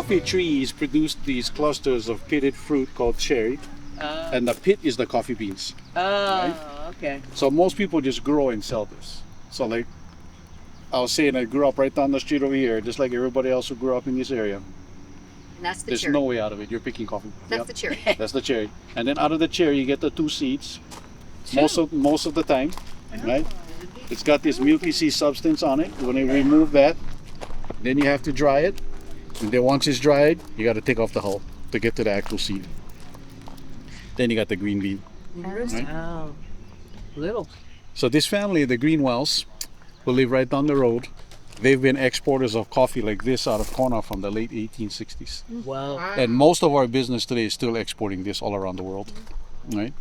coffee trees produce these clusters of pitted fruit called cherry, and the pit is the coffee beans. Right? Okay. So most people just grow and sell this. So like I was saying, I grew up right down the street over here, just like everybody else who grew up in this area. And that's the There's cherry. no way out of it. You're picking coffee. That's Yep. the cherry. That's the cherry. And then out of the cherry, you get the 2 seeds. Most of the time, right? It's got this milky seed substance on it. When you remove that, then you have to dry it. And then once it's dried, you got to take off the hull to get to the actual seed. Then you got the green bean. Right? Wow. Little. So this family, the Greenwells, who live right down the road, they've been exporters of coffee like this out of Kona from the late 1860s. Wow. And most of our business today is still exporting this all around the world, right?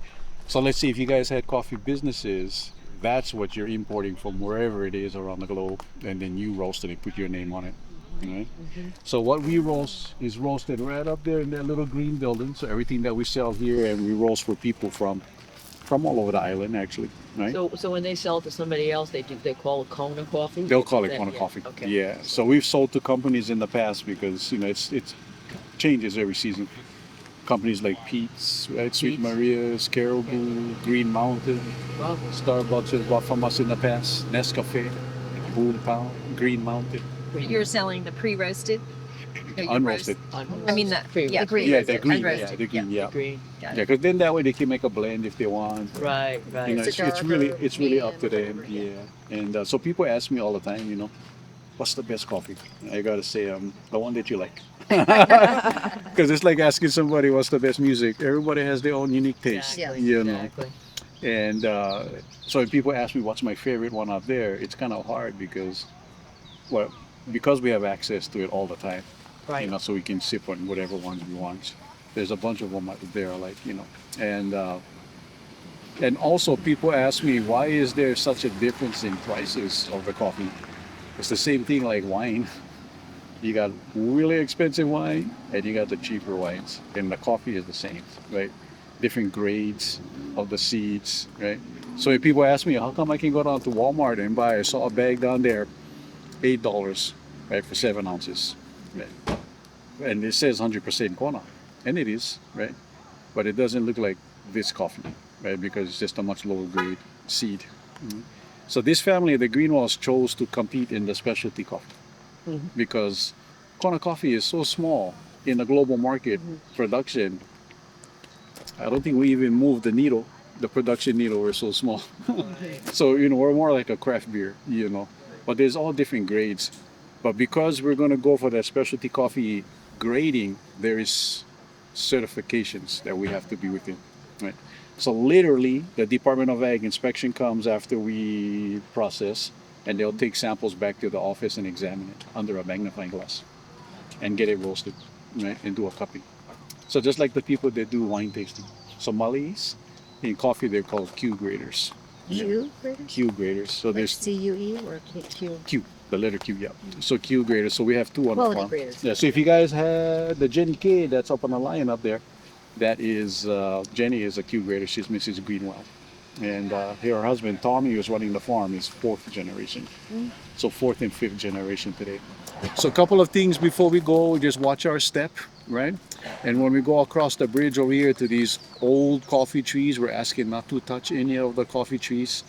So let's see, if you guys had coffee businesses, that's what you're importing from wherever it is around the globe, and then you roast it and put your name on it, right? So what we roast is roasted right up there in that little green building. So everything that we sell here, and we roast for people from all over the island, actually, right? So when they sell it to somebody else, they call it Kona coffee? They'll call it Kona Yeah, coffee. okay. Yeah. So we've sold to companies in the past because it's changes every season. Companies like Pete's, right? Sweet Maria's, Caribou, Green Mountain, Wow. Starbucks has bought from us in the past. Nescafe, Boom Pound, Green Mountain, You're selling the pre-roasted? unroasted. I mean, the green. Yeah, the green. Yeah, Unroasted, the green. Yeah. Green. Yeah, because then that way they can make a blend if they want. Right, right. You know, It's it's a really darker up to them. Yeah. And so people ask me all the time, you know, what's the best coffee? I gotta say, the one that you like. Because it's like asking somebody what's the best music. Everybody has their own unique taste. Yes. You know. Exactly. And so when people ask me what's my favorite one out there, it's kind of hard because we have access to it all the time. Right. You know, so we can sip on whatever ones we want. There's a bunch of them out there, like, you know, and also people ask me, why is there such a difference in prices of the coffee? It's the same thing like wine. You got really expensive wine and you got the cheaper wines, and the coffee is the same, right? Different grades of the seeds, right? So if people ask me, how come I can go down to Walmart and buy, I saw a bag down there, $8, right, for 7 ounces, right? And it says 100% Kona, and it is, right? But it doesn't look like this coffee, right? Because it's just a much lower grade seed. So this family, the Greenwells, chose to compete in the specialty coffee because Kona coffee is so small in the global market production. I don't think we even moved the needle, the production needle. We're so small. So, you know, we're more like a craft beer, you know, but there's all different grades. But because we're going to go for that specialty coffee grading, there is certifications that we have to be within, right? So literally, the Department of Ag inspection comes after we process, and they'll take samples back to the office and examine it under a magnifying glass and get it roasted, right, and do a cupping. So just like the people that do wine tasting. Somalis, in coffee, they're called Q graders. Q graders? Q graders. So Like there's C-U-E or Q? Q, the letter Q, yeah. So Q graders. So we have 2 on the Quality farm. graders. Yeah. So if you guys had the Jenny K that's up on the line up there, that is Jenny is a Q grader. She's Mrs. Greenwell, and her husband Tommy, who's running the farm, is 4th generation. So 4th and 5th generation today. So a couple of things before we go, just watch our step, right? And when we go across the bridge over here to these old coffee trees, we're asking not to touch any of the coffee trees.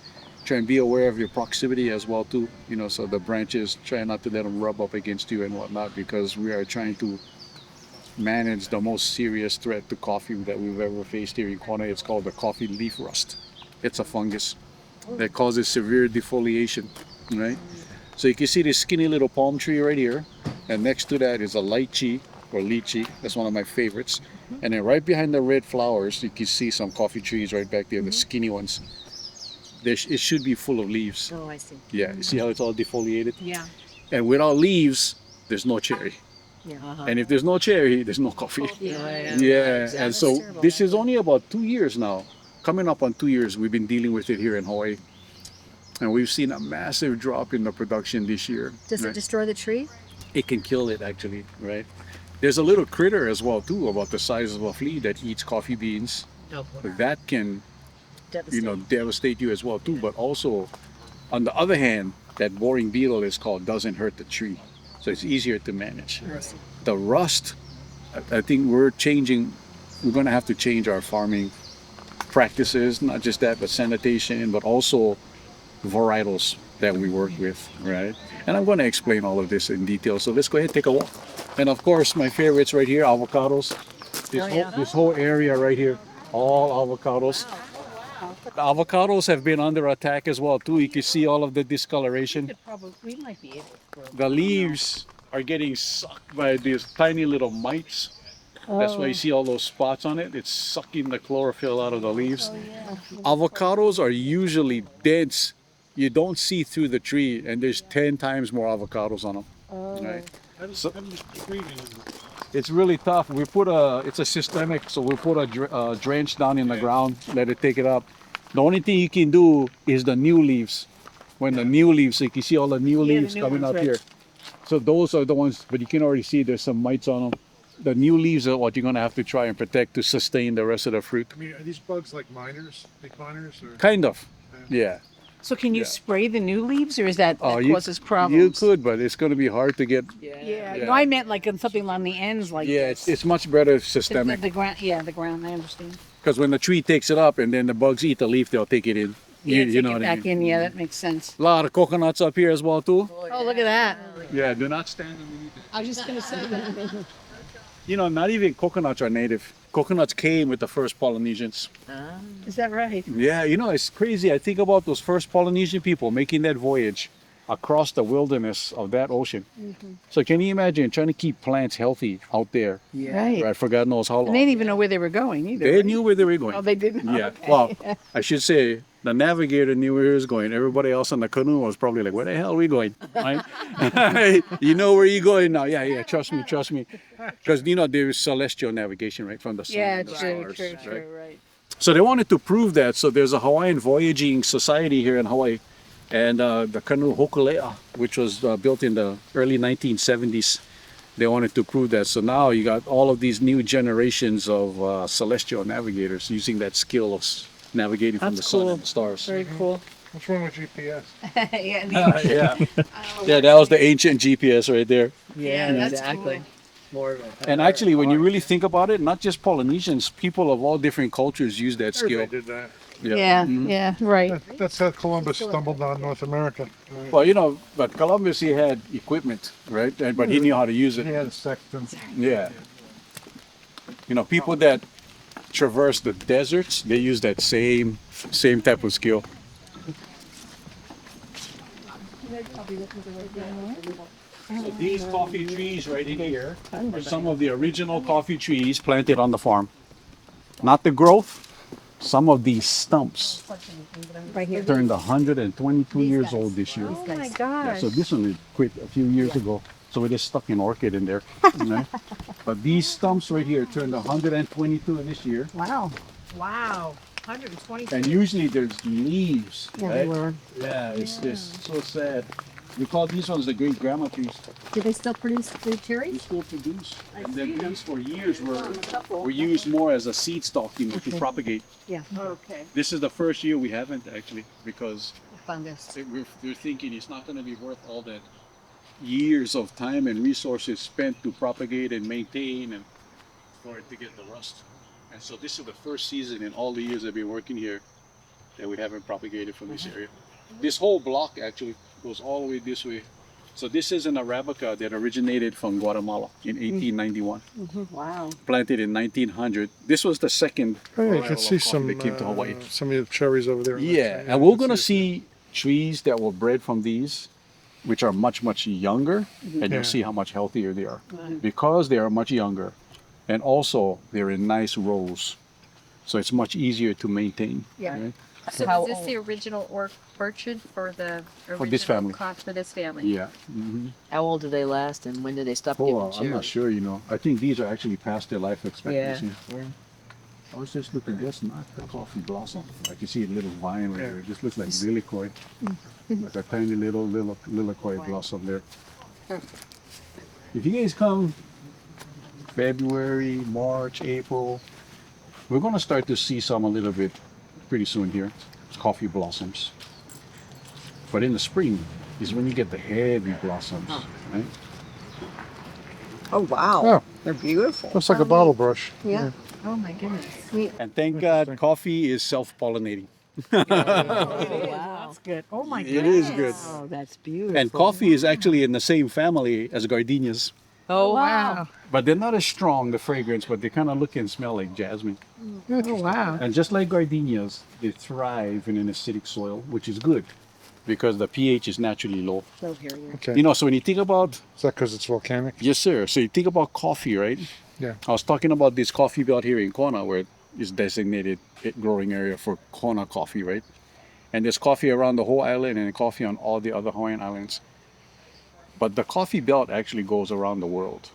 Try and be aware of your proximity as well too, you know, so the branches, try not to let them rub up against you and whatnot, because we are trying to manage the most serious threat to coffee that we've ever faced here in Kona. It's called the coffee leaf rust. It's a fungus that causes severe defoliation, right? So you can see this skinny little palm tree right here, and next to that is a lychee or lychee. That's one of my favorites. And then right behind the red flowers, you can see some coffee trees right back there, the skinny ones. It should be full of leaves. Oh, I see. Yeah, you see how it's all defoliated? Yeah. And without leaves, there's no cherry. Yeah. And if there's no cherry, there's no coffee. Yeah, and so terrible. this is only about 2 years now. Coming up on 2 years, we've been dealing with it here in Hawaii. And we've seen a massive drop in the production this year. Does it right? destroy the tree? It can kill it, actually, right? There's a little critter as well too, about the size of a flea, that eats coffee beans. That can, you know, devastate you as well too. But also, on the other hand, that boring beetle is called doesn't hurt the tree. so it's easier to manage. The rust, I think we're going to have to change our farming practices, not just that, but sanitation, but also varietals that we work with, right? And I'm going to explain all of this in detail. So let's go ahead and take a walk. And of course, my favorites right here, avocados. This whole area right here, all avocados. The avocados have been under attack as well too. You can see all of the discoloration. We might be able to. The leaves are getting sucked by these tiny little mites. That's why you see all those spots on it. It's sucking the chlorophyll out of the leaves. Avocados are usually dense. You don't see through the tree, and there's 10 times more avocados on them. Right? So, it's really tough. It's a systemic, so we put a drench down in the ground, let it take it up. The only thing you can do is the new leaves. When the new leaves, you can see all the new leaves coming up here. So those are the ones, but you can already see there's some mites on them. The new leaves are what you're going to have to try and protect to sustain the rest of the fruit. I mean, are these bugs like miners, big miners? Or? Kind of, yeah. So can you spray the new leaves, or is that You causes problems? You could, but it's going to be hard to get. Yeah. No, I meant like on something on the ends, like Yeah, this. it's much better The systemic. ground. Yeah, the ground. I understand. Because when the tree takes it up and then the bugs eat the leaf, they'll take it in. Yeah, You know take it what I back mean? in. Yeah, that makes sense. A lot of coconuts up here as well too. Oh, look at that. Yeah, do not stand underneath it. I was just gonna say that. You know, not even coconuts are native. Coconuts came with the first Polynesians. Is that right? Yeah, you know, it's crazy. I think about those first Polynesian people making that voyage across the wilderness of that ocean. So can you imagine trying to keep plants healthy out there, Right. right, for God knows how long? And they didn't even know where they were going either. They right? knew where they were going. Oh, they didn't. Yeah. Okay. Well, I should say the navigator knew where he was going. Everybody else on the canoe was probably like, "Where the hell are we going?" Right? You know where you're going now. Yeah. Trust me. Because you know there's celestial navigation, right, from the sun Yeah, and the true, stars, true, right? right. So they wanted to prove that. So there's a Hawaiian voyaging society here in Hawaii, and the canoe Hokulea, which was built in the early 1970s. They wanted to prove that. So now you got all of these new generations of celestial navigators using that skill of navigating from the sun and the stars. Very cool. What's wrong with GPS? Yeah, that was the ancient GPS right there. Yeah, that's exactly. cool. More of it. And actually, when you really think about it, not just Polynesians, people of all different cultures use that skill. Everybody did that. Yeah, right. That's how Columbus stumbled on North America. Right? Well, you know, but Columbus, he had equipment, right? But he knew how to use He it. had a sextant. Yeah. You know, people that traverse the deserts, they use that same type of skill. So these coffee trees right in here are some of the original coffee trees planted on the farm. Not the growth, some of these stumps Right here. turned 122 years old this year. Oh my Yeah, gosh. so this one quit a few years ago. So it is stuck in orchid in there. Right? But these stumps right here turned 122 this year. Wow. Wow. 120. And usually there's leaves. Yeah, right? they were. Yeah, it's just so sad. We call these ones the great grandma trees. Do they still produce fruit They cherries? still produce. And then these for years were used more as a seed stock, you know, to propagate. Yeah. Okay. This is the first year we haven't actually, because Fungus. they're thinking it's not going to be worth all that years of time and resources spent to propagate and maintain and for it to get the rust. And so this is the first season in all the years I've been working here that we haven't propagated from this area. This whole block actually goes all the way this way. So this is an Arabica that originated from Guatemala in 1891, Wow. planted in 1900. This was the second Oh, yeah, you varietal can of see coffee some that came to Hawaii. some of the cherries over there. Yeah, and we're gonna see trees that were bred from these, which are much younger, and Yeah. you'll see how much healthier they are because they are much younger, and also they're in nice rows, so it's much easier to maintain. Yeah. Right? So How is this the original orchard for the original this family. for this family? Yeah. Mm-hmm. How old do they last, and when do they stop Oh, giving I'm cherries? not sure. You know, I think these are actually past their life expectancy. Yeah. I was just looking. That's not the coffee blossom. I can see a little vine right there. It just looks like lilikoi, like a tiny little lilikoi blossom there. If you guys come February, March, April, we're gonna start to see some a little bit pretty soon here. Coffee blossoms. But in the spring is when you get the heavy blossoms, right? Oh, wow. Oh, They're beautiful. looks like a bottle brush. Yeah. Oh, my goodness. And thank God coffee is self-pollinating. Oh, wow. That's good. Oh, my It goodness. is good. Oh, that's beautiful. And coffee is actually in the same family as gardenias. Oh, wow. But they're not as strong, the fragrance, but they kind of look and smell like jasmine. Oh, wow. And just like gardenias, they thrive in an acidic soil, which is good because the pH is naturally low. Okay. You know, so when you think about, Is that because it's volcanic? yes, sir. So you think about coffee, right? Yeah. I was talking about this coffee belt here in Kona where it is designated a growing area for Kona coffee, right? And there's coffee around the whole island and coffee on all the other Hawaiian islands. But the coffee belt actually goes around the world,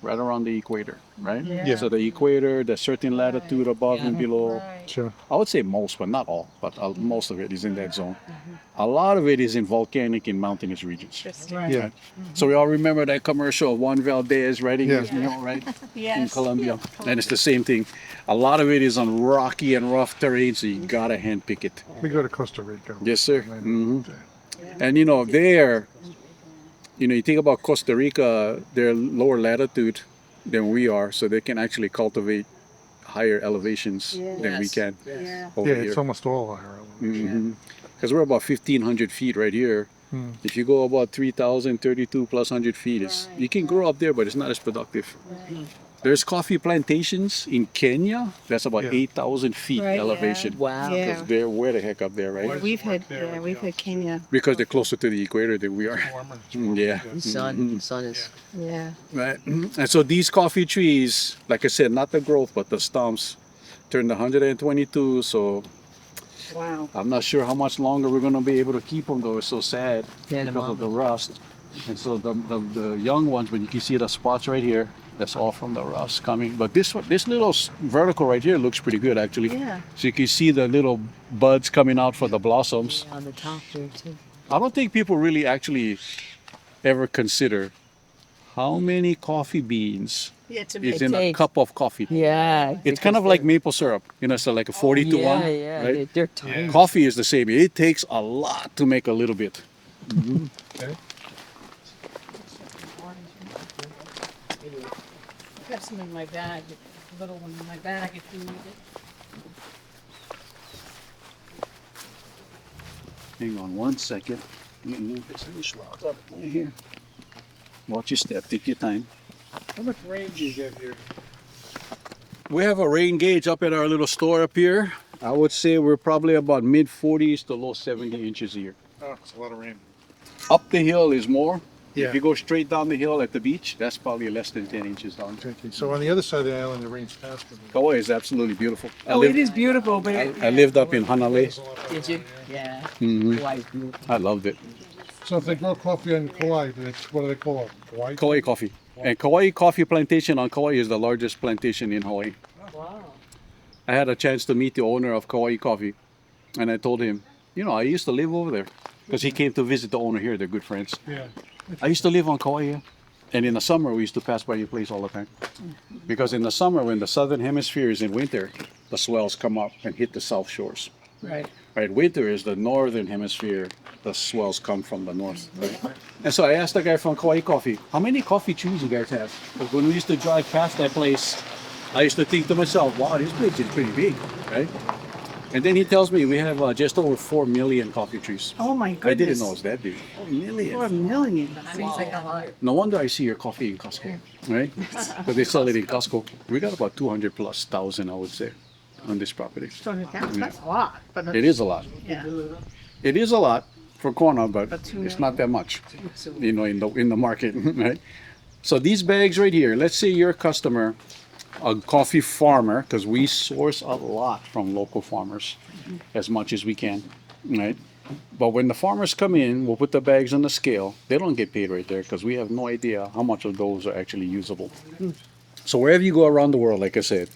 right around the equator, right? Yeah. So the equator, there's certain latitude above and below. Sure. I would say most, but not all, but most of it is in that zone. A lot of it is in volcanic and mountainous regions. Yeah. So we all remember that commercial of Juan Valdez riding Yeah. his mule, right? In Yes. Colombia. And it's the same thing. A lot of it is on rocky and rough terrain, so you gotta handpick it. We go to Costa Rica. Yes, sir. And you know, there, you know, you think about Costa Rica, they're lower latitude than we are, so they can actually cultivate higher elevations than we can over Yeah, here. it's almost all higher. Because we're about 1,500 feet right here. If you go about 3,032 plus 100 feet, you can grow up there, but it's not as productive. There's coffee plantations in Kenya. That's about Yeah. 8,000 feet Right, yeah. elevation. Wow. Yeah. Because they're way the heck up there, right? We've had Kenya. Because they're closer to the equator than we are. Yeah. The sun is. Yeah. Right. And so these coffee trees, like I said, not the growth, but the stumps, turned 122. So Wow. I'm not sure how much longer we're going to be able to keep them, though. It's so sad Yeah, because of the rust. And so the young ones, when you can see the spots right here, that's all from the rust coming. But this little vertical right here looks pretty good, actually. Yeah. So you can see the little buds coming out for the blossoms. On the top there, too. I don't think people really actually ever consider how many coffee beans Yeah, it's is amazing. in a takes. cup of coffee. Yeah. It's kind of like maple syrup, you know, so like a 40 to 1, Yeah, right? they're tiny. Coffee is the same. It takes a lot to make a little bit. Okay. I have some in my bag, a little one in my bag if you need it. Hang on one second. Let me move this loose log up right here. Watch your step. Take your time. How much rain do you get here? We have a rain gauge up at our little store up here. I would say we're probably about mid 40s to low 70 inches a year. Oh, it's a lot of rain. Up the hill is more. Yeah. If you go straight down the hill at the beach, that's probably less than 10 inches down. Okay. So on the other side of the island, the rain's faster. Kauai is absolutely beautiful. Oh, it is beautiful, but I lived up in Hanalei. Did you? Yeah. Mhm. Hawaii is beautiful. I loved it. So if they grow coffee on Kauai, what do they call it? Kauai? Kauai coffee. And Kauai Coffee Plantation on Kauai is the largest plantation in Hawaii. Wow. I had a chance to meet the owner of Kauai Coffee, and I told him, you know, I used to live over there because he came to visit the owner here. They're good friends. Yeah. I used to live on Kauai here, and in the summer we used to pass by your place all the time. Because in the summer, when the southern hemisphere is in winter, the swells come up and hit the south shores. right. Right, winter is the northern hemisphere. The swells come from the north. Right? And so I asked the guy from Kauai Coffee, how many coffee trees you guys have? Because when we used to drive past that place, I used to think to myself, wow, this place is pretty big, right? And then he tells me we have just over 4 million coffee trees. Oh my goodness. I didn't know it was that big. 4 million. 4 million. No wonder I see your coffee in Costco, right? Because they sell it in Costco. We got about 200 plus thousand, I would say, on this property. That's a lot. But It is a lot. yeah. It is a lot for Kona, but But two it's not that much, you know, in the market, right? So these bags right here, let's say you're a customer, a coffee farmer, because we source a lot from local farmers, as much as we can, right? But when the farmers come in, we'll put the bags on the scale. They don't get paid right there because we have no idea how much of those are actually usable. So wherever you go around the world, like I said,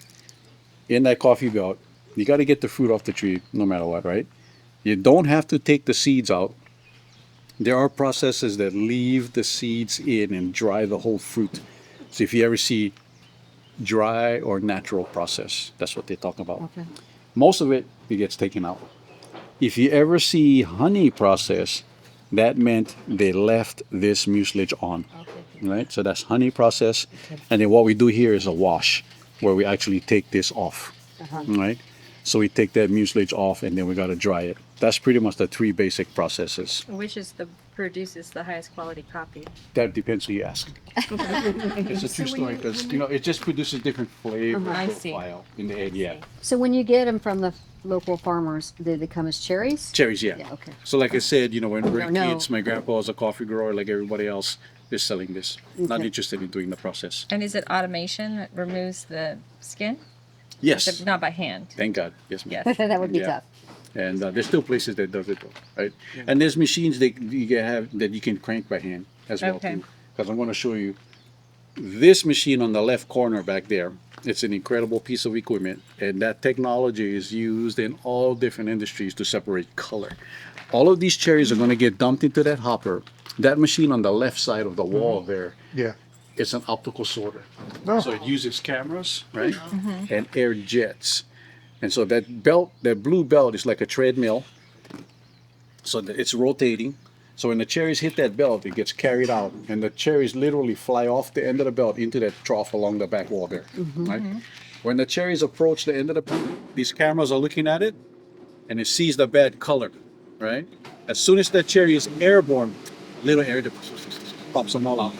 in that coffee belt, you got to get the fruit off the tree no matter what, right? You don't have to take the seeds out. There are processes that leave the seeds in and dry the whole fruit. So if you ever see dry or natural process, that's what they talk about. Okay. Most of it gets taken out. If you ever see honey process, that meant they left this mucilage on. Okay. right? So that's honey process. And then what we do here is a wash, where we actually take this off, right? So we take that mucilage off, and then we got to dry it. That's pretty much the three basic processes. Which is produces the highest quality coffee? That depends who you ask. It's a true story because it just produces different flavor I see. profile in the end. Yeah, So when you get them from the local farmers, do they come as cherries? cherries. Yeah. Yeah, okay. So like I said, when we were don't know. kids, my grandpa was a coffee grower like everybody else. They're selling this. Not interested in doing the process. And is it automation that removes the skin? Yes. Not by hand. Thank God. Yes, ma'am. Yes. That would be Yeah. tough. And there's still places that does it though, right? And there's machines that you can have that you can crank by hand as well Okay. too. Because I'm going to show you this machine on the left corner back there. It's an incredible piece of equipment, and that technology is used in all different industries to separate color. All of these cherries are going to get dumped into that hopper. That machine on the left side of the wall there, Yeah. it's an optical sorter. Oh. So it uses cameras, right? And air jets. And so that belt, that blue belt is like a treadmill. So that it's rotating. So when the cherries hit that belt, it gets carried out. And the cherries literally fly off the end of the belt into that trough along the back wall there. Right? When the cherries approach the end of the belt, these cameras are looking at it and it sees the bad color, right? As soon as that cherry is airborne, little air pops them all out.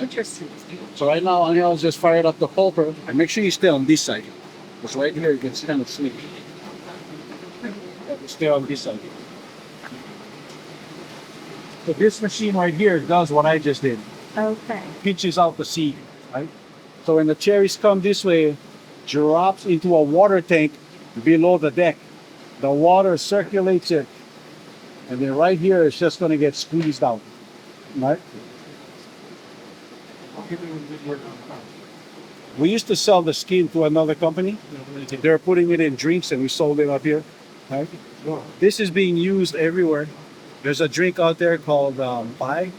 Interesting. So right now, Angel's just fired up the pulper, and make sure you stay on this side. Because right here, it gets kind of sleepy. Stay on this side. So this machine right here does what I just did. Okay. Pinches out the seed, right? So when the cherries come this way, drops into a water tank below the deck. The water circulates it. And then right here, it's just going to get squeezed out, right? We used to sell the skin to another company. They're putting it in drinks and we sold it up here. Right? This is being used everywhere. There's a drink out there called Bai.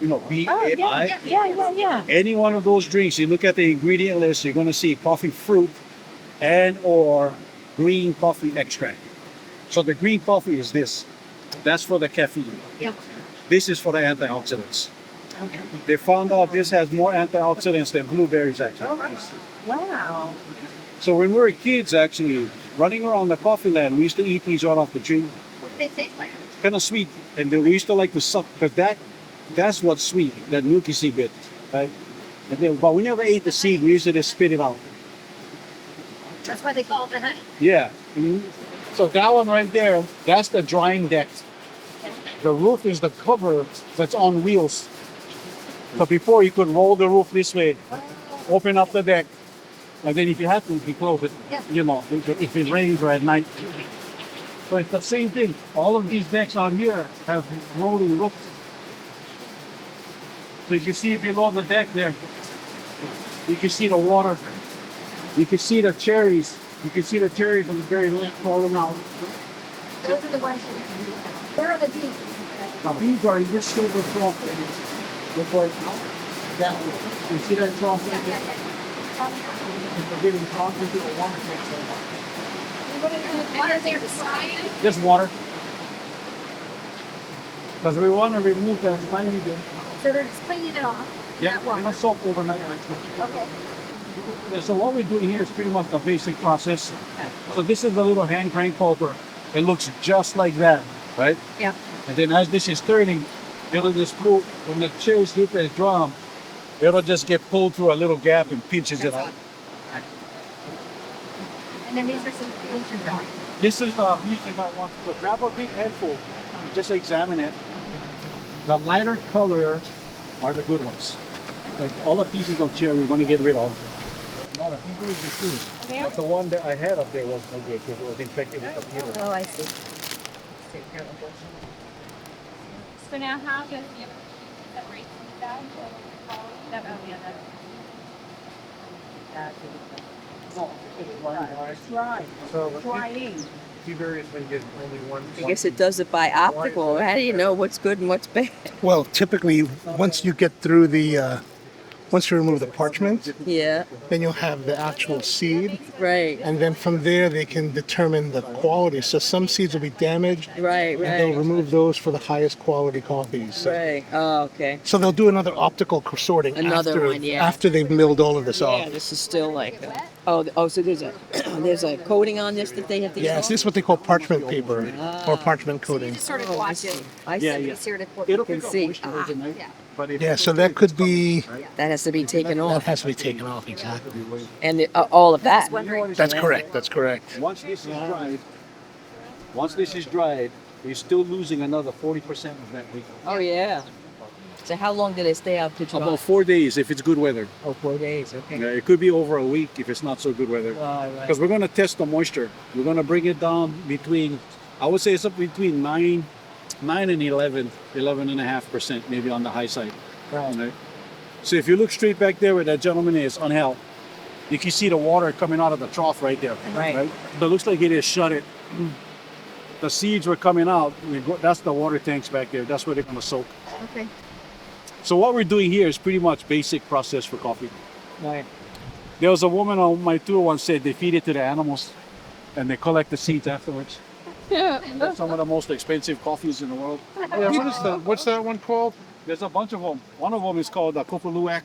B-A-I. Yeah. Any one of those drinks, you look at the ingredient list, you're going to see coffee fruit and or green coffee extract. So the green coffee is this. That's for the caffeine. Yep. This is for the antioxidants. They found out this has more antioxidants than blueberries actually. Wow. So when we were kids, actually, running around the coffee land, we used to eat these right off the tree. What do they taste like? Kind of sweet. And then we used to like to suck, because that's what's sweet, that milky seed bit, right? And then, but we never ate the seed, we used to just spit it out. That's why they call it the honey. Yeah. So that one right there, that's the drying deck. The roof is the cover that's on wheels. So before you could roll the roof this way, open up the deck, and then if you have to, you close it. Yeah. If it rains or at night. So it's the same thing. All of these decks out here have rolling roofs. So you can see below the deck there, you can see the water. You can see the cherries. You can see the cherries on the very left falling out. Those are the ones. Where are the bees? The bees are in this silver trough. Look right that way. You see that trough right there? They're getting tossed into the water tank. What is there beside? Just water. Because we want to remove that tiny bit. So they're just cleaning it off. Yeah, That water. and a soak overnight. Okay. Yeah, so what we're doing here is pretty much the basic process. So this is the little hand crank pulper. It looks just like that, right? Yeah. And then as this is turning, it'll just pull, when the cherries hit that drum, it'll just get pulled through a little gap and pinches it out. And then these are some filters on. This is usually might want to grab a big handful, just examine it. The lighter color are the good ones. Like all the pieces of cherry we're going to get rid of. Not a few is the true. But the one that I had up there was no good because it was infected with the peeler. Oh, I see. So now how does you separate that? That would be another. Right. So Trying. various when you get only one. I guess it does it by optical. How do you know what's good and what's bad? Well, typically, once you get through the Once you remove the parchment, Yeah. then you'll have the actual seed. Right. And then from there, they can determine the quality. So some seeds will be damaged. Right. And they'll remove those for the highest quality coffees. Right. Oh, okay. So they'll do another optical sorting after they've milled all of this off. Yeah, this is still like. So there's a there's a coating on this that they have to. Yes, this is what they call parchment paper or parchment coating. Sort of watch it. I see. It'll can pick up see. moisture overnight, but if Yeah, so that could be, That has to be taken that off, has to be taken off, exactly. and all of that. That's correct, that's correct. once this is dried, you're still losing another 40% of that weight. Oh yeah. So how long do they stay out to dry? About 4 days if it's good weather. Oh, 4 days. Okay. Yeah, it could be over a week if it's not so good weather. Right. Because we're going to test the moisture. We're going to bring it down between, I would say it's up between 9 and 11.5%, maybe on the high side. Right. So if you look straight back there where that gentleman is on hell, you can see the water coming out of the trough right there. Right. So it looks like it is shut it. The seeds were coming out. That's the water tanks back there. That's where they're going to soak. Okay. So what we're doing here is pretty much basic process for coffee. Right. There was a woman on my tour once said they feed it to the animals and they collect the seeds afterwards. That's some of the most expensive coffees in the world. Yeah, what's that one called? There's a bunch of them. One of them is called the Kopuluak.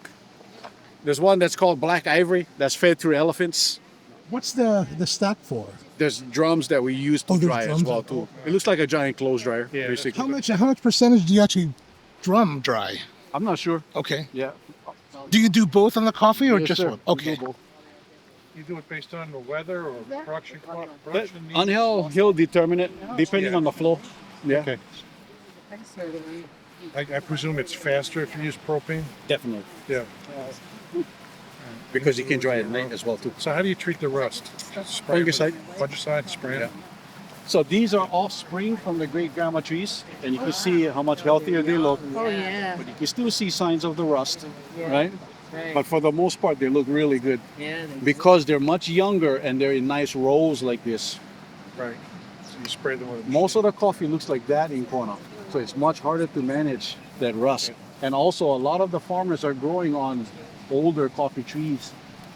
There's one that's called Black Ivory that's fed through elephants. What's the stack for? There's drums that we use to Oh, there's dry as drums well on- too. It looks like a giant clothes dryer, basically. How much percentage do you actually drum dry? I'm not sure. Okay. Yeah. Do you do both on the coffee or Yes, just sir. one? We Okay. do both. You do it based on the weather or production But on he'll determine it depending on the flow. Yeah. Okay. I presume it's faster if you use propane? Definitely. Yeah. Because you can dry at night as well too. So how do you treat the rust? Spray it with Fungicide. Fungicide, spray it? Yeah. So these are offspring from the great grandma trees, and you can see how much healthier they look. Oh yeah. But you can still see signs of the rust, right? Right. But for the most part, they look really good Yeah. because they're much younger and they're in nice rows like this. Right. So you spray them with Most of the coffee looks like that in Kona, so it's much harder to manage that rust. And also, a lot of the farmers are growing on older coffee trees.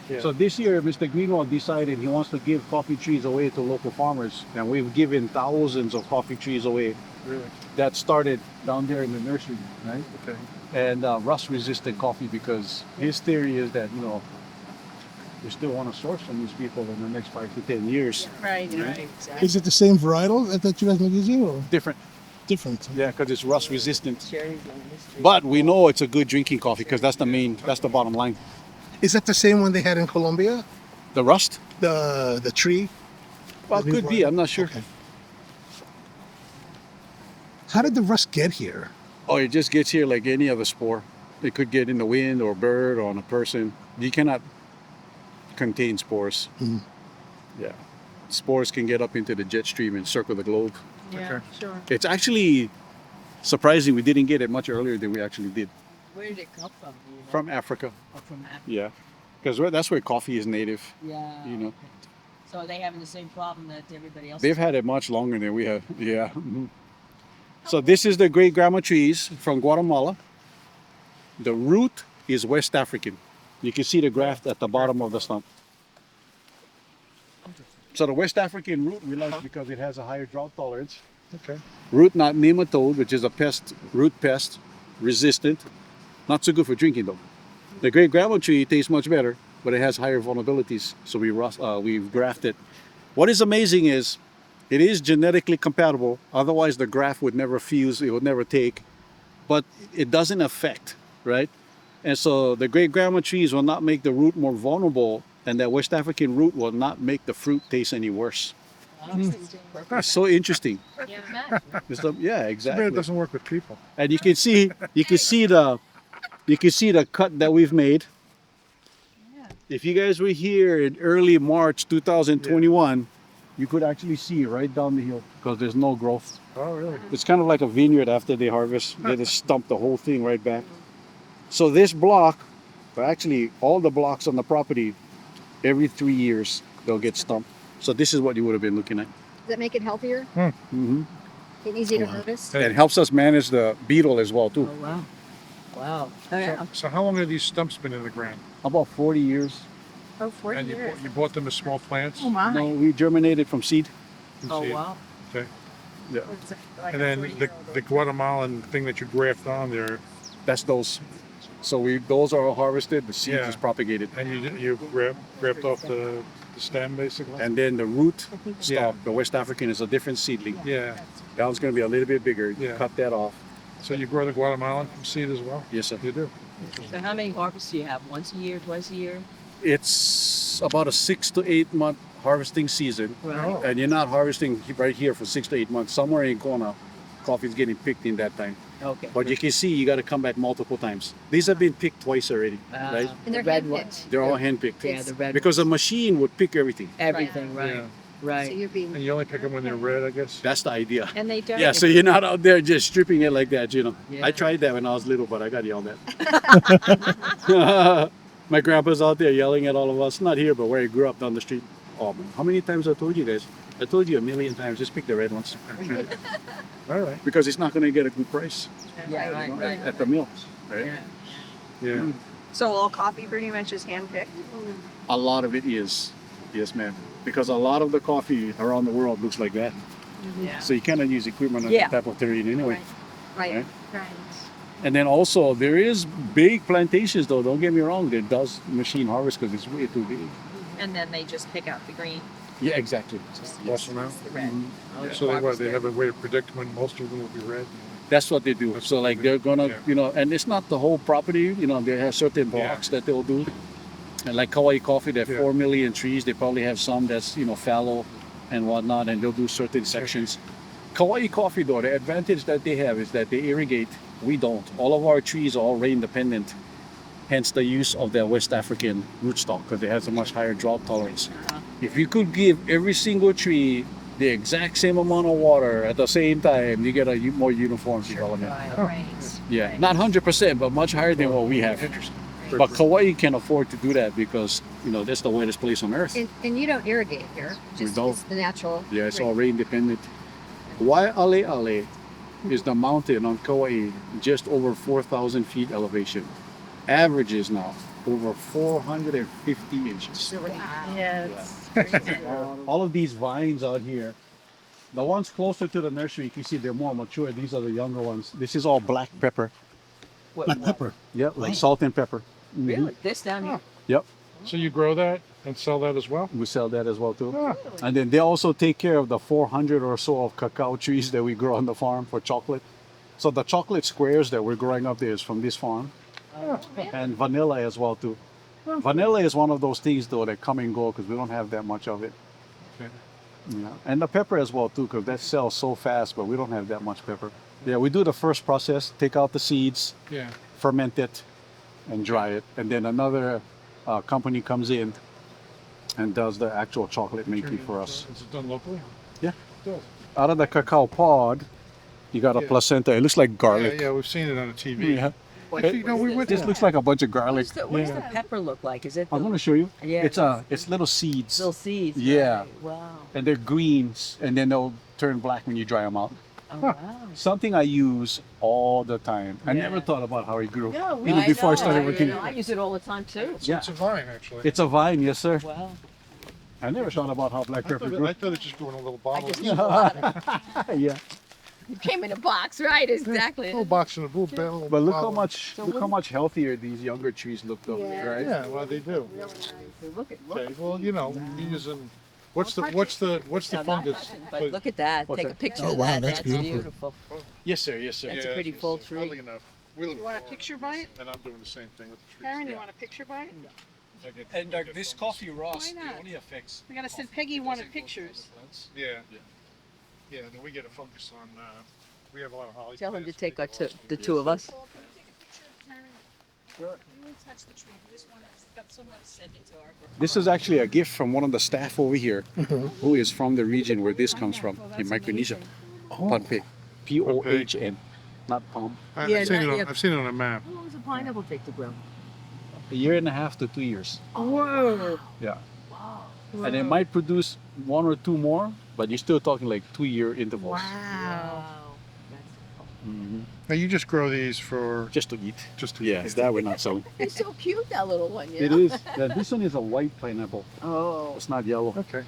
Yeah. So this year, Mr. Greenwell decided he wants to give coffee trees away to local farmers, and we've given thousands of coffee trees away. Really? That started down there in the nursery, right? Okay. And rust-resistant coffee, because his theory is that we still want to source from these people in the next 5 to 10 years. Right. Exactly. Is it the same varietal that you guys are using or Different, different? yeah, because it's rust-resistant. Cherries on this tree. But we know it's a good drinking coffee because that's the bottom line. Is that the same one they had in Colombia? The rust? The tree? Well, it could be. I'm not sure. Okay. How did the rust get here? Oh, it just gets here like any other spore. It could get in the wind or a bird or on a person. You cannot contain spores. Mhm. Yeah. Spores can get up into the jet stream and circle the globe. Yeah. Sure. It's actually surprising we didn't get it much earlier than we actually did. Where did it come from? do you know? From Africa. Oh, from Africa. Yeah. Because that's where coffee is native. Yeah. You know. So are they having the same problem that everybody else? They've had it much longer than we have. Yeah. Mhm. So this is the great grandma trees from Guatemala. The root is West African. You can see the graft at the bottom of the stump. So the West African root we like because it has a higher drought tolerance. Okay. Root knot nematode, which is a pest, root pest, resistant. Not so good for drinking though. The great grandma tree tastes much better, but it has higher vulnerabilities. So we've grafted. What is amazing is it is genetically compatible. Otherwise, the graft would never fuse. It would never take. But it doesn't affect, right? And so the great grandma trees will not make the root more vulnerable, and that West African root will not make the fruit taste any worse. That's so interesting. Yeah, exactly. It doesn't work with people. And you can see the cut that we've made. If you guys were here in early March 2021, you could actually see right down the hill because there's no growth. Oh, really? It's kind of like a vineyard after they harvest. They just stump the whole thing right back. So this block, but actually all the blocks on the property, every 3 years they'll get stumped. So this is what you would have been looking at. Does that make it healthier Mm-hmm. and easier to harvest? And it helps us manage the beetle as well too. Oh wow. Wow. Oh, yeah. So how long have these stumps been in the ground? About 40 years. Oh, 40 And years. you bought them as small plants? Oh, my. No, we germinated from seed. Oh, See it. wow. Okay. Yeah. It's like And a then 40-year-old. the Guatemalan thing that you graft on there, That's those. So those are harvested, the seeds Yeah. is propagated. and you graft off the stem basically. And then the root stock, Yeah. the West African is a different seedling. Yeah. That one's going to be a little bit bigger. You Yeah. cut that off. So you grow the Guatemalan from seed as well? Yes, sir. You do. So how many harvests do you have? Once a year, twice a year? It's about a 6 to 8 month harvesting season. Oh. And you're not harvesting right here for 6 to 8 months. Somewhere in Kona, coffee is getting picked in that time. Okay. But you can see you got to come back multiple times. These have been picked twice already, right? And they're the red handpicked. ones. They're all handpicked. Yeah, the red Because a machine would pick everything. Everything, right. Yeah. So Right. you're being, And you only pick them when they're red, I guess? That's the idea. And they don't. Yeah, so you're not out there just stripping it like that, you know. Yeah. I tried that when I was little, but I got yelled at. My grandpa's out there yelling at all of us. Not here, but where he grew up down the street. Oh man, how many times I told you guys? I told you a million times, just pick the red ones. All right. Because it's not going to get a good price Yeah, right, right. at the mill, right? Yeah. Yeah. So all coffee pretty much is handpicked? A lot of it is. Yes, ma'am. Because a lot of the coffee around the world looks like that. Yeah. So you cannot use equipment on Yeah. that type of terrain anyway. right. Right. Right. And then also there is big plantations though. Don't get me wrong. There does machine harvest because it's way too big. And then they just pick out the green. Yeah, exactly. Toss them out. The red. So they have a way to predict when most of them will be red? That's what they do. That's So what like they they're do. gonna, Yeah. you know, and it's not the whole property. You know, they have certain blocks that they'll do. And like Hawai'i coffee, they have Yeah. 4 million trees. They probably have some that's fallow and whatnot, and they'll do certain sections. Hawai'i coffee though, the advantage that they have is that they irrigate. We don't. All of our trees are all rain dependent. Hence the use of the West African rootstock because it has a much higher drought tolerance. If you could give every single tree the exact same amount of water at the same time, you get a more uniform development. Right. Yeah, not 100%, but much higher than what we have. But Kauai can afford to do that because that's the wettest place on earth. And you don't irrigate here. Just don't. It's the natural. Yeah, it's all rain dependent. Waialeale is the mountain on Kauai, just over 4,000 feet elevation. Averages now over 450 inches. Yes. All of these vines out here, the ones closer to the nursery, you can see they're more mature. These are the younger ones. This is all black pepper. Black pepper. Yep, like salt and pepper. Mhm. Really? This down here? Yep, So you grow that and sell that as well? we sell that as well too. Ah. And then they also take care of the 400 or so of cacao trees that we grow on the farm for chocolate. So the chocolate squares that we're growing up there is from this farm. And vanilla as well too. Vanilla is one of those things though that come and go because we don't have that much of it. Okay. Yeah. And the pepper as well too because that sells so fast, but we don't have that much pepper. Yeah, we do the first process, take out the seeds, Yeah. ferment it, and dry it. And then another company comes in and does the actual chocolate making for us. Is it done locally? Yeah. It does. Out of the cacao pod, you got a Yeah. placenta. It looks like garlic. Yeah, we've seen it on the TV. Yeah. Actually, no, we went This there. looks like a bunch of garlic. What does the pepper look like? Is it I'm the going to show you. Yeah. It's little seeds. little seeds? Yeah. Right. Wow. And they're greens, and then they'll turn black when you dry them out. Oh, wow. Something I use all the time. I never Yeah. thought about how it grew. No, Even before I started working. I use it all the time too. So it's a vine, actually. It's a vine, yes, sir. Wow. I never thought about how black pepper grew. I thought it just grew in a little bottle. just use a lot of Yeah. It came in a box, right? Exactly. Little box in a blue bottle. But look how much healthier these younger trees look though, right? Yeah, well, they do. Look at Okay, well, you're using what's the No, not fungus? touching, but look at that. What's Take that? a picture Oh, of wow, that. that's beautiful. beautiful. Yes, sir. Yes, sir. That's a pretty full tree. Oddly enough, You want a picture bite? and I'm doing the same thing with the trees. Karen, you want a picture bite? And this coffee rust Why not? only affects. We gotta send Peggy wanted pictures. Yeah. Yeah, then we get a fungus on, we have a lot of holly. Tell him to plants. take the two of us. This is actually a gift from one of the staff over here, who is from the region where this comes from, in Micronesia. Pohnpei. Pohn, not palm. Yeah, I've seen not it yet. I've seen it on a map. How long does a pineapple take to grow? A year and a half to 2 years. Whoa. Yeah. And it might produce 1 or 2 more, but you're still talking like 2-year intervals. Wow. Mhm. Now you just grow these for just to eat. just to Yeah, that we're not selling. It's so cute, that little one. It is. This one is a white pineapple. Oh, It's not yellow. Okay.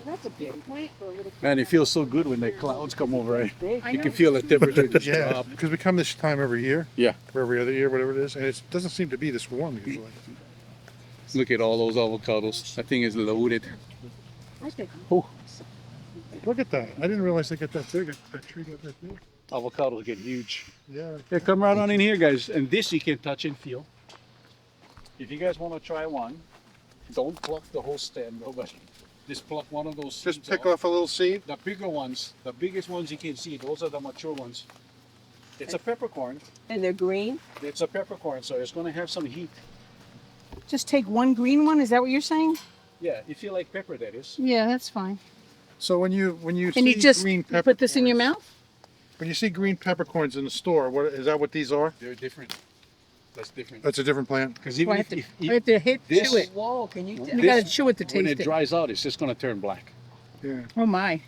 that's a big point for a little Man, it feels so good when the clouds come over. Right? big. You can feel the temperature just Yeah, drop. because we come this time every year, Yeah. or every other year, whatever it is, and it doesn't seem to be this warm usually. Look at all those avocados. That thing is loaded. I think Oh, Look at that. I didn't realize they get that big. That tree got that big. avocados get huge. Yeah. Yeah, come right on in here, guys. And this you can touch and feel. If you guys want to try one, don't pluck the whole stem, though, but just pluck one of those. Just seeds pick off a little seed. the bigger ones, the biggest ones you can see. Those are the mature ones. It's a peppercorn. And they're green. It's a peppercorn, so it's going to have some heat. Just take one green one. Is that what you're saying? Yeah, if you like pepper, that is. Yeah, that's fine. So when you And see you just green put this in your peppercorns- mouth? When you see green peppercorns in the store, what is that? What these are? They're different. That's different. That's a different plant. Because Do even I have if, to, I have to hit, this- chew it. Whoa, can you? You gotta chew it to when taste it it. dries out, it's just going to turn black. Yeah. Oh my.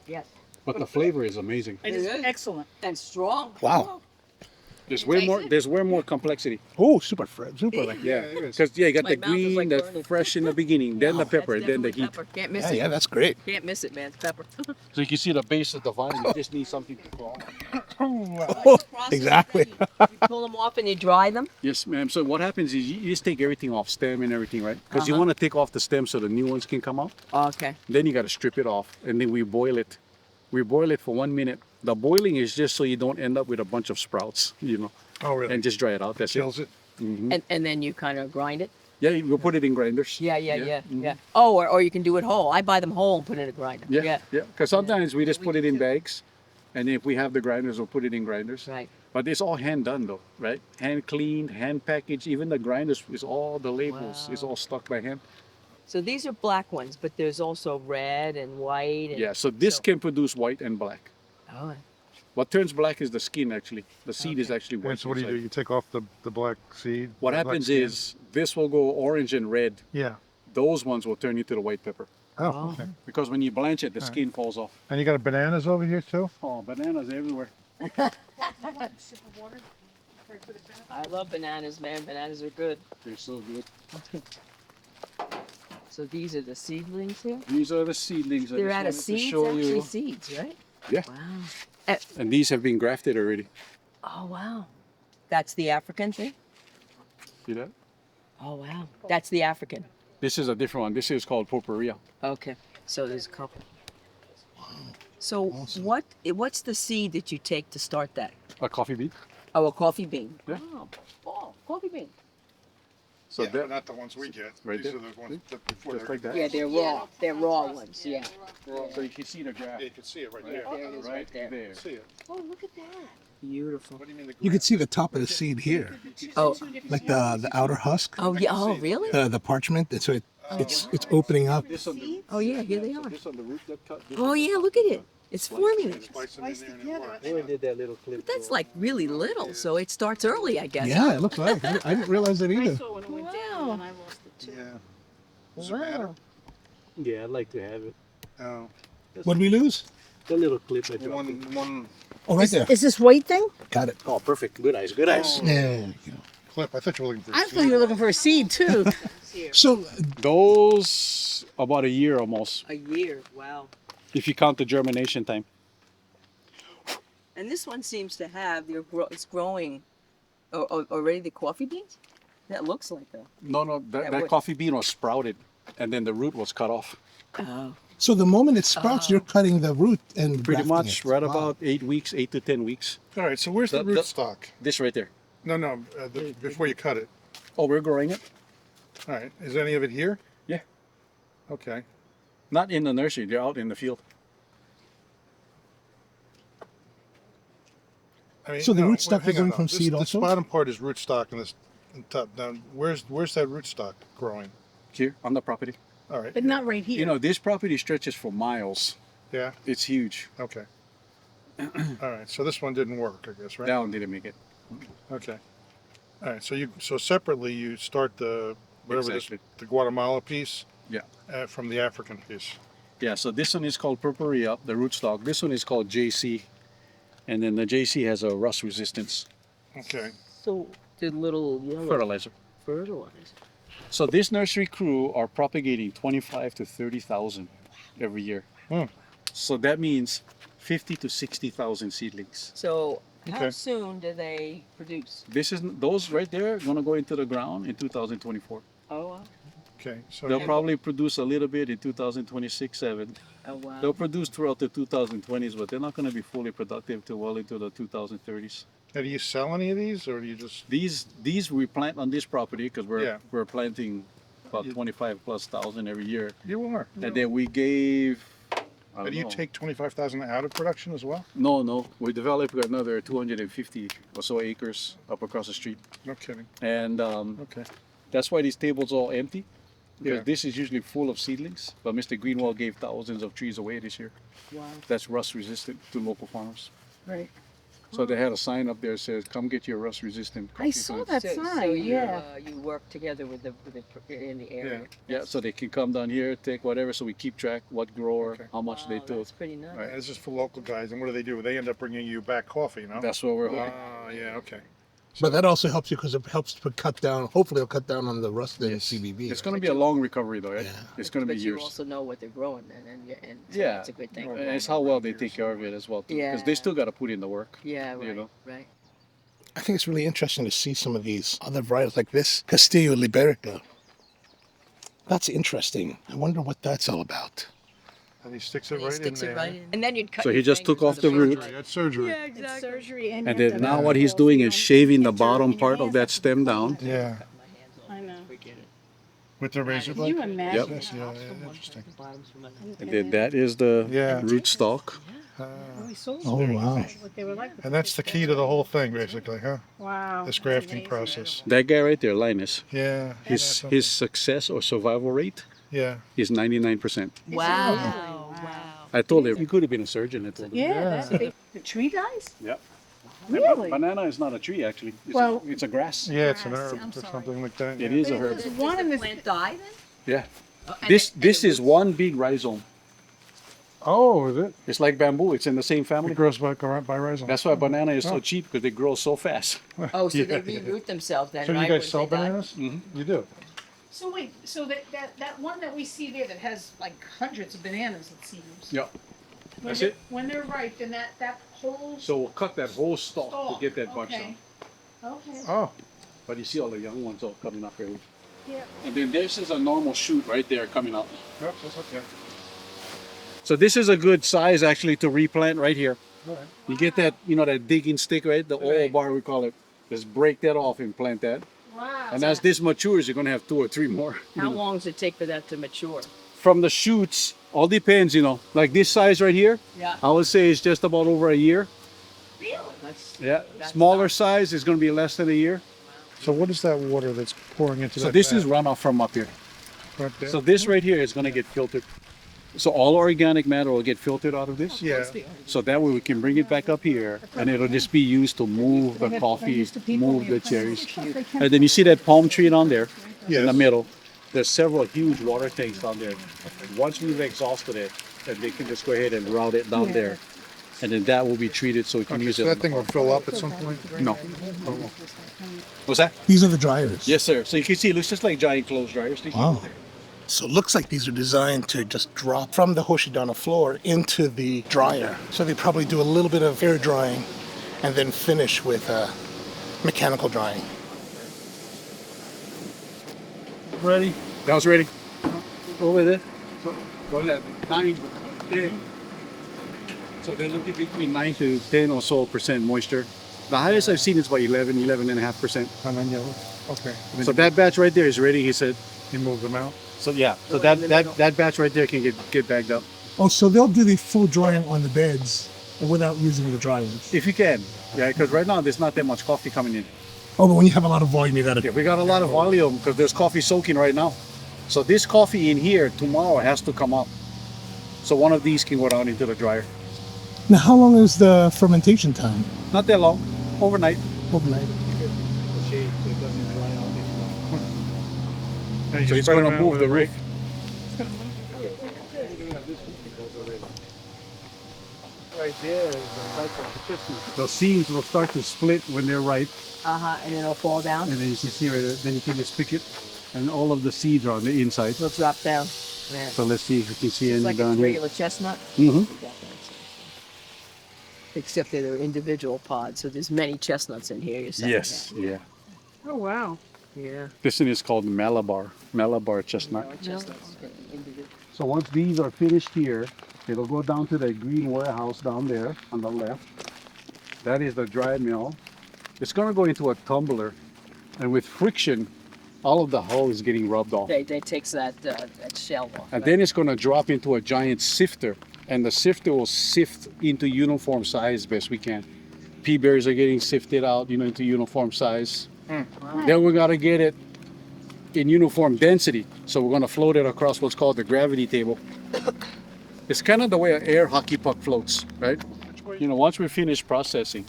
Yes. But the flavor is amazing. It is It is. excellent. And strong. Wow. There's way more complexity. Oh, super fresh, super like. Yeah, it is. because you got My the mouth is green, like the burning. fresh in the beginning, then the pepper, That's then the definitely heat. pepper. Can't miss Yeah, it. yeah, that's great. Can't miss it, man. It's pepper. So you can see the base of the vine. You just need something to crawl. Exactly. You pull them off and you dry them. Yes, ma'am. So what happens is you just take everything off, stem and everything, right? Because you want to take off the stem so the new ones can come out. Okay. Then you got to strip it off, and then we boil it. We boil it for 1 minute. The boiling is just so you don't end up with a bunch of sprouts, Oh, really? and just dry it out. That's Kills it. it. And then you kind of grind it. Yeah, we'll put it in grinders. Yeah. Oh, or you can do it whole. I buy them whole and put it in a grinder. Yeah. Because sometimes we just put it in bags, and if we have the grinders, we'll put it in grinders. Right. But it's all hand done though, right? Hand cleaned, hand packaged. Even the grinders is all the labels is all stuck by hand. So these are black ones, but there's also red and white. And, Yeah. So this can produce white and black. Oh, What turns black is the skin actually. The seed is actually white. And so what do you do? inside. You take off the black seed. What the black happens skin? is this will go orange and red. Yeah. Those ones will turn into the white pepper Oh, okay. because when you blanch it, the skin falls off. And you got bananas over here too. Oh, bananas everywhere. I love bananas, man. Bananas are good. They're so good. So these are the seedlings here. These are the seedlings. I They're just out of wanted to seeds, show actually you. seeds, right? Yeah. Wow. And these have been grafted already. Oh wow. That's the African thing. See that? Oh wow. That's the African. This is a different one. This is called potpourri. Okay. So there's a couple. So what's the seed that you take to start that? A coffee bean. Oh, a coffee bean. Yeah. Oh, coffee bean. So yeah, that, but not the ones we get. Right These there. are the ones that before just they're like that. Yeah, they're raw. They're raw ones. Yeah. So you can see the graft. Yeah, you can see it right Yeah, there. there it is right there. You can see it. Oh, look at that. Beautiful. What do you mean the You can see the top of the seed here, Oh, like the outer husk, oh yeah. Oh, really? the parchment. So it's opening up. This on the, Oh yeah, here they are. this on the root that cut. This Oh yeah, look at it. It's forming. Splice them in there and it works. we did that little clip. But that's like really little, so it starts early, I guess. Yeah, it looks like. I didn't realize that either. So when it went down, and I lost it too. Yeah. Does it matter? Yeah, I'd like to have it. Oh. What did we lose? The little clip. I dropped. One Oh, right there. Is this white thing? Got it. Oh, perfect. Good eyes. Good eyes. Yeah. clip. I thought you were looking for a I seed. thought you were looking for a seed too. So Those about a year almost, A year. Wow. if you count the germination time. And this one seems to have it's growing already the coffee beans. That looks like that. No, Yeah, that what- coffee bean was sprouted, and then the root was cut off. Oh. so the moment it sprouts, you're cutting the root and Pretty grafting much, it. right Wow. about 8 weeks, 8 to 10 weeks. All right, so where's the The- root stock? This right there. No, before you cut it. Oh, we're growing it? All right, is any of it here? Yeah. Okay. Not in the nursery. They're out in the field. I mean, So the no, rootstock hang is going on, from this, seed this also? bottom part is rootstock, and this top down. Where's that rootstock growing? Here on the property. All right. But not right here. You know, this property stretches for miles. Yeah. It's huge. Okay. All right. So this one didn't work, I guess, right? That one didn't make it. Okay. All right. So separately you start the whatever Exactly. the Guatemala piece Yeah. from the African piece. Yeah, so this one is called purpurea, the rootstock. This one is called JC. And then the JC has a rust resistance Okay. So the little yellow fertilizer. fertilizer. So this nursery crew are propagating 25 to 30,000 every year. Hmm. So that means 50 to 60,000 seedlings. So how Okay. soon do they produce? Those right there are gonna go into the ground in 2024. Oh wow. Okay. So They'll you- probably produce a little bit in 2026, 7. Oh wow. They'll produce throughout the 2020s, but they're not going to be fully productive till well into the 2030s. now, do you sell any of these, or do you just? These we plant on this property because Yeah. we're planting about You- 25 plus thousand every year, You are. and then we gave. I But don't do you know. take 25,000 out of production as well? No. We developed another 250 or so acres up across the street, No kidding. and Okay. that's why these tables are all empty. Because Yeah. this is usually full of seedlings, but Mr. Greenwell gave thousands of trees away this year. Wow. That's rust resistant to local farmers. Right. So they had a sign up there that says, "Come get your rust resistant." I saw that So sign, you, yeah. you work together with the in the area. Yeah, so they can come down here, take whatever. So we keep track what grower, Okay. how much they Wow, took. that's pretty nice. All right, this is for local guys, and what do? They end up bringing you back coffee, no? That's what we're hoping. Yeah. Okay. But that also helps you because it helps to cut down. Hopefully, it'll cut down on the rust in CBB. It's going to be a long recovery though. Right? Yeah. It's going to But be you years. also know what they're growing, and so Yeah. that's a good thing. And it's how well they take care of it as well, too. Because they Yeah. still got to put in the work. Yeah, right, You know. right. I think it's really interesting to see some of these other varietals like this Castillo Liberica. That's interesting. I wonder what that's all about. And he sticks it And he right sticks in it there. right in. And then you'd cut. So your he just took fingers off with the a root. razor. That's surgery. Yeah, exactly. Surgery and, And you have then to now have what he's the doing whole is thing shaving the on. Get your- bottom your part of hands that up. stem down. Yeah. I know. With the razor Can blade. you imagine? Yes, yeah, interesting. And then that is the Yeah. root stalk. We sold Oh, them. wow. What they were like. And that's the key to the whole thing, basically, huh? Wow. This grafting process. That guy right there, Linus, Yeah. his success or survival rate Yeah. is 99%. Wow. Wow. I told him he could have been a surgeon. I told him. Yeah, that's big. The tree guys? Yep. Really? Banana is not a tree, actually. Well- It's a grass. Yeah, it's an Grass, herb I'm or sorry. something like that. It yeah. is a herb. There's one in this. Plant die then? Yeah. And This it- this and it is was- one big rhizome. Oh, is it? It's like bamboo. It's in the same It family. grows by rhizome. That's why banana is so Oh. cheap because they grow so fast. Oh, so Yeah. they reroot themselves then, So right? you guys when sell they die? bananas? You do. So wait, so that one that we see there that has like hundreds of bananas, it seems. Yeah. When That's they're- it. When they're ripe, then that whole. So we'll cut that whole stalk to stalk, get that bunch okay. out. Okay. Oh, But you see all the young ones all coming up here. Yeah. And then this is a normal shoot right there coming up. yep, that's okay. So this is a good size actually to replant right here. All right. You get that, that digging stick, right? The oil Right. bar we call it. Just break that off and plant that. Wow. And as this matures, you're gonna have 2 or 3 more. How long does it take for that to mature? From the shoots, all depends, like this size right here, Yeah. I would say it's just about over a year. Really? That's, Yeah. That's Smaller size is gonna be less than a year. So what is that water that's pouring into So that this is vat runoff from up here. right there? So this right here is gonna get filtered. So all organic matter will get filtered out of this. yeah. So that way we can bring it back up here and it'll just be used to move the coffee, move the cherries. And then you see that palm tree down there in the Yes. middle. There's several huge water tanks down there. Once we've exhausted it, then they can just go ahead and route it down there. And then that will be treated so we can Okay, use so it. that thing will fill up at some point? No. What's that? These are the dryers. Yes, sir. So you can see it looks just like giant clothes dryers. Wow. So it looks like these are designed to just drop from the Hoshidana floor into the dryer. So they probably do a little bit of air drying and then finish with mechanical drying. Ready? That was ready. Over there. So go ahead. 9, 10. So they're looking between 9 to 10 or so percent moisture. The highest I've seen is about 11.5%. And then yellow. Okay. So that batch right there is ready, he said. You move them out? So yeah, so that batch right there can get bagged up. Oh, so they'll do the full drying on the beds without using the dryers. If you can. Yeah, because right now there's not that much coffee coming in. Oh, but when you have a lot of volume, you gotta. Yeah, we got a lot of volume because there's coffee soaking right now. So this coffee in here tomorrow has to come up. So one of these can go down into the dryer. Now, how long is the fermentation time? Not that long. Overnight. Overnight. So it's going to move the roof. right there is the type of chestnut. The seeds will start to split when they're ripe, And then it'll fall down. and then you can see right there, then you can just pick it, and all of the seeds are on the inside. It'll drop down. Yeah. So let's see if you can see It's any like a down here. regular chestnut. Mm-hmm. Except that they're individual pods, so there's many chestnuts in here. You're saying. Yes, yeah. Oh, wow. Yeah. This one is called Malabar chestnut. Chestnuts. Individual. So once these are finished here, it'll go down to the green warehouse down there on the left. That is the dry mill. It's going to go into a tumbler, and with friction, all of the hull is getting rubbed off. They takes that shell off. And right? then it's going to drop into a giant sifter, and the sifter will sift into uniform size best we can. Pea berries are getting sifted out, into uniform size. Then we got to get it in uniform density. So we're going to float it across what's called the gravity table. It's kind of the way an air hockey puck floats, right? Once we finish processing,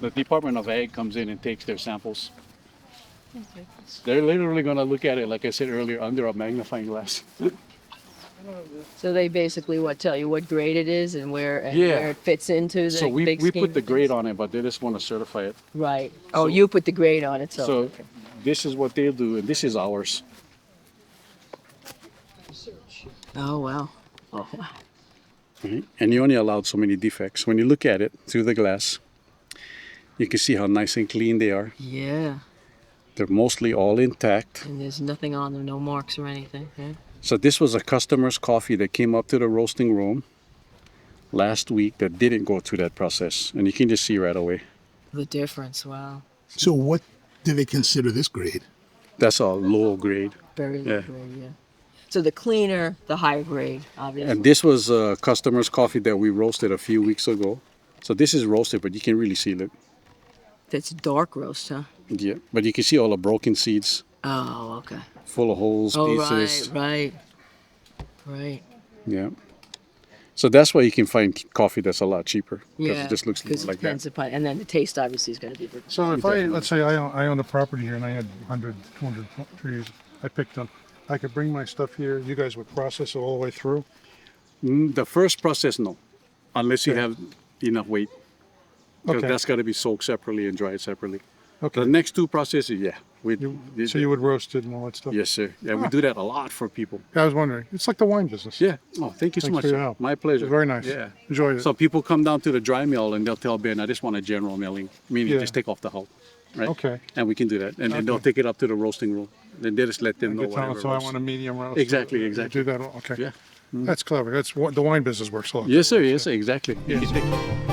the Department of Ag comes in and takes their samples. They're literally going to look at it, like I said earlier, under a magnifying glass. So they basically tell you what grade it is and where Yeah. where it fits into the So we big put scheme the of grade things? on it, but they just want to certify it. Right. Oh, you put the grade on it, so. So this is what they'll do, and this is ours. Oh wow. And you only allowed so many defects. When you look at it through the glass, you can see how nice and clean they are. Yeah. They're mostly all intact. And there's nothing on them, no marks or anything. Yeah. So this was a customer's coffee that came up to the roasting room last week that didn't go through that process. And you can just see right away. The difference. Wow. So what do they consider this grade? That's a low grade. Very Yeah. low grade. Yeah. So the cleaner, the higher grade, obviously. And this was a customer's coffee that we roasted a few weeks ago. So this is roasted, but you can really see it. That's dark roast, huh? Yeah, but you can see all the broken seeds, Oh, okay. full of holes, Oh, pieces. right. Yeah. So that's why you can find coffee that's a lot cheaper. Because Yeah. it just looks Because it like depends that. upon, and then the taste obviously is going to be different. So if let's say I own the property here and I had 100, 200 trees, I picked them. I could bring my stuff here. You guys would process it all the way through. The first process, no. Unless you Okay. have enough weight. Because Okay. that's got to be soaked separately and dried separately. Okay. The next two processes, yeah. So you would roast it and all that stuff. Yes, sir. Yeah, we do that a lot for people. Yeah, I was wondering. It's like the wine business. Yeah. Oh, thank you so Thanks much. for your sir. help. My pleasure. Very nice. Yeah. Enjoyed it. So people come down to the dry mill and they'll tell Ben, I just want a general milling, meaning Yeah. just take off the hull. Right? Okay. And we can do that. And then they'll Okay. take it up to the roasting room. Then they just let them know Good time. whatever. So I roast. want a medium roast. Exactly, You exactly. Do that. Okay. Yeah. That's clever. That's what the wine business works a lot. Yes, sir. Yes, sir. Exactly. You Yes. can take-